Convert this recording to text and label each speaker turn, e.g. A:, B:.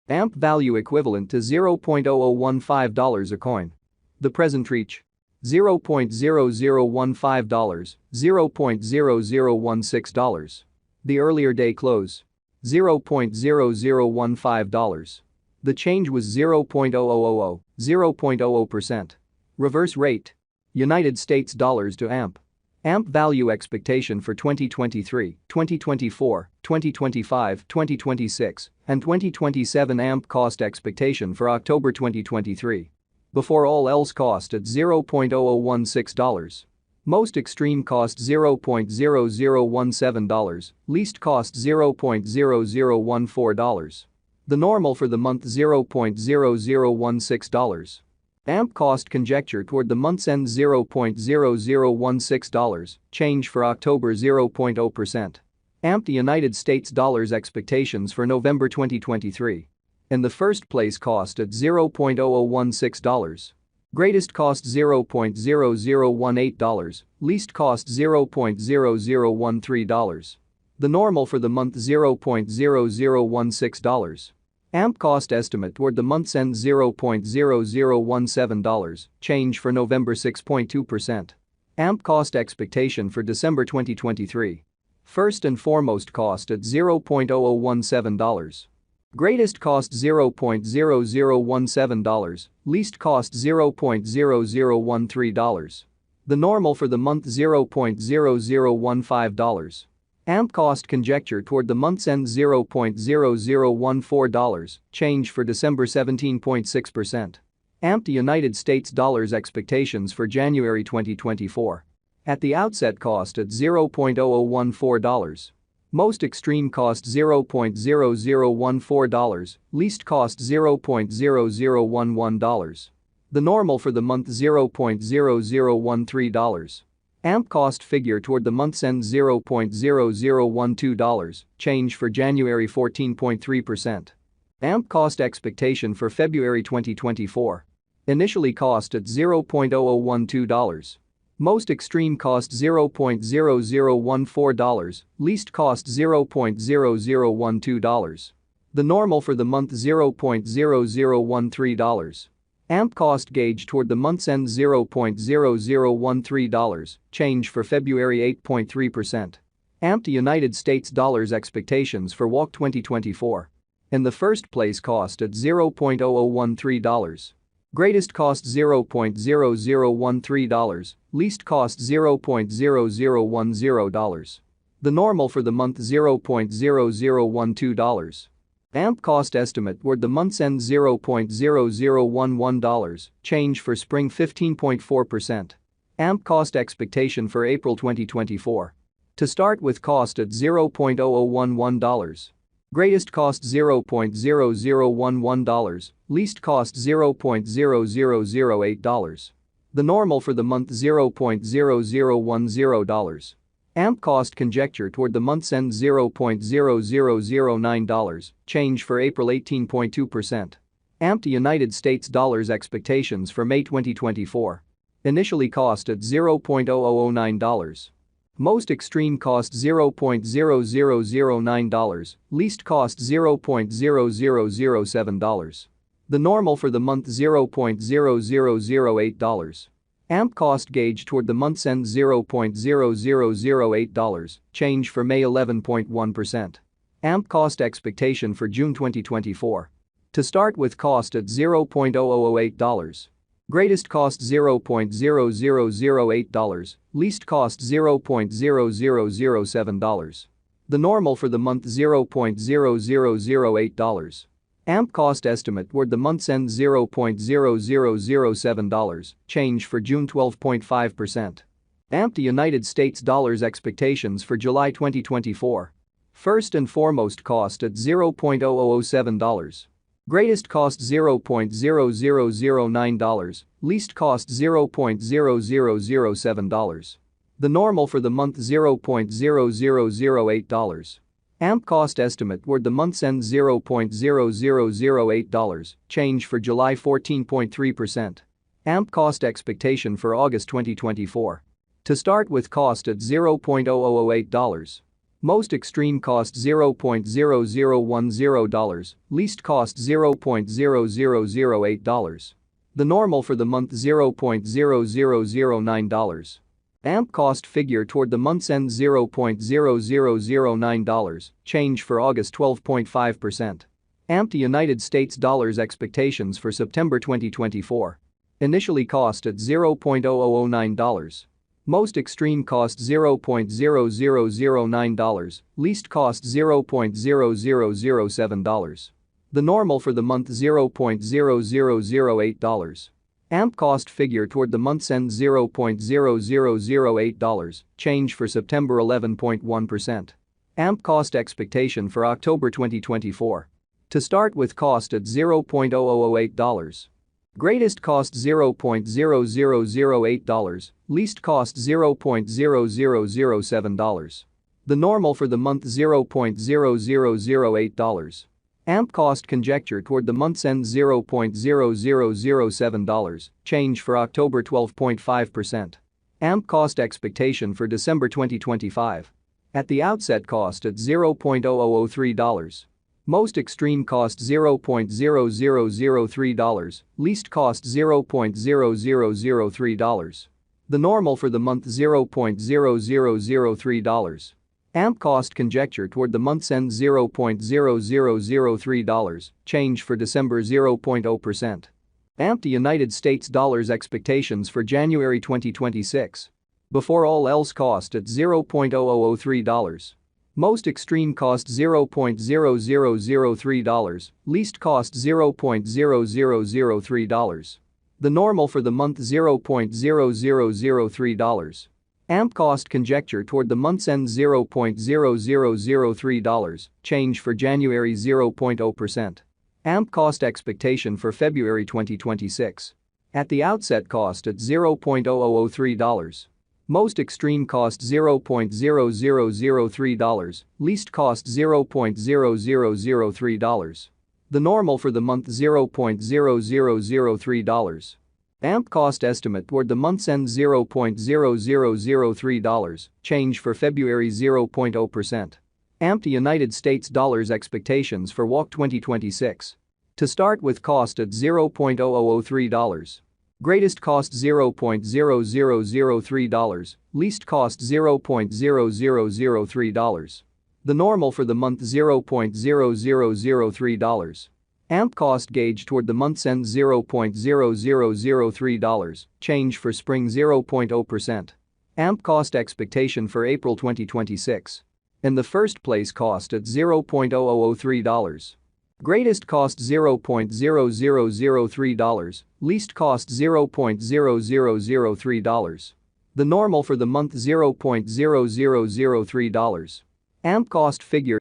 A: AMP value equivalent to $0.0015 a coin. The present reach: $0.0015, $0.0016. The earlier day close: $0.0015. The change was 0.0000, 0.00%. Reverse rate: United States dollars to AMP. AMP value expectation for 2023, 2024, 2025, 2026, and 2027. AMP cost expectation for October 2023. Before all else cost at $0.0016. Most extreme cost $0.0017, least cost $0.0014. The normal for the month $0.0016. AMP cost conjecture toward the month's end $0.0016, change for October 0.0%. AMP the United States dollars expectations for November 2023. In the first place cost at $0.0016. Greatest cost $0.0018, least cost $0.0013. The normal for the month $0.0016. AMP cost estimate toward the month's end $0.0017, change for November 6.2%. AMP cost expectation for December 2023. First and foremost cost at $0.0017. Greatest cost $0.0017, least cost $0.0013. The normal for the month $0.0015. AMP cost conjecture toward the month's end $0.0014, change for December 17.6%. AMP the United States dollars expectations for January 2024. At the outset cost at $0.0014. Most extreme cost $0.0014, least cost $0.0011. The normal for the month $0.0013. AMP cost figure toward the month's end $0.0012, change for January 14.3%. AMP cost expectation for February 2024. Initially cost at $0.0012. Most extreme cost $0.0014, least cost $0.0012. The normal for the month $0.0013. AMP cost gauge toward the month's end $0.0013, change for February 8.3%. AMP the United States dollars expectations for WAC 2024. In the first place cost at $0.0013. Greatest cost $0.0013, least cost $0.0010. The normal for the month $0.0012. AMP cost estimate toward the month's end $0.0011, change for spring 15.4%. AMP cost expectation for April 2024. To start with cost at $0.0011. Greatest cost $0.0011, least cost $0.0008. The normal for the month $0.0010. AMP cost conjecture toward the month's end $0.0009, change for April 18.2%. AMP the United States dollars expectations for May 2024. Initially cost at $0.0009. Most extreme cost $0.0009, least cost $0.0007. The normal for the month $0.0008. AMP cost gauge toward the month's end $0.0008, change for May 11.1%. AMP cost expectation for June 2024. To start with cost at $0.0008. Greatest cost $0.0008, least cost $0.0007. The normal for the month $0.0008. AMP cost estimate toward the month's end $0.0007, change for June 12.5%. AMP the United States dollars expectations for July 2024. First and foremost cost at $0.0007. Greatest cost $0.0009, least cost $0.0007. The normal for the month $0.0008. AMP cost estimate toward the month's end $0.0008, change for July 14.3%. AMP cost expectation for August 2024. To start with cost at $0.0008. Most extreme cost $0.0010, least cost $0.0008. The normal for the month $0.0009. AMP cost figure toward the month's end $0.0009, change for August 12.5%. AMP to United States dollars expectations for September 2024. Initially cost at $0.0009. Most extreme cost $0.0009, least cost $0.0007. The normal for the month $0.0008. AMP cost figure toward the month's end $0.0008, change for September 11.1%. AMP cost expectation for October 2024. To start with cost at $0.0008. Greatest cost $0.0008, least cost $0.0007. The normal for the month $0.0008. AMP cost conjecture toward the month's end $0.0007, change for October 12.5%. AMP cost expectation for December 2025. At the outset cost at $0.0003. Most extreme cost $0.0003, least cost $0.0003. The normal for the month $0.0003. AMP cost conjecture toward the month's end $0.0003, change for December 0.0%. AMP to United States dollars expectations for January 2026. Before all else cost at $0.0003. Most extreme cost $0.0003, least cost $0.0003. The normal for the month $0.0003. AMP cost conjecture toward the month's end $0.0003, change for January 0.0%. AMP cost expectation for February 2026. At the outset cost at $0.0003. Most extreme cost $0.0003, least cost $0.0003. The normal for the month $0.0003. AMP cost estimate toward the month's end $0.0003, change for February 0.0%. AMP to United States dollars expectations for WAC 2026. To start with cost at $0.0003. Greatest cost $0.0003, least cost $0.0003. The normal for the month $0.0003. AMP cost gauge toward the month's end $0.0003, change for spring 0.0%. AMP cost expectation for April 2026. In the first place cost at $0.0003. Greatest cost $0.0003, least cost $0.0003. The normal for the month $0.0003. AMP cost figure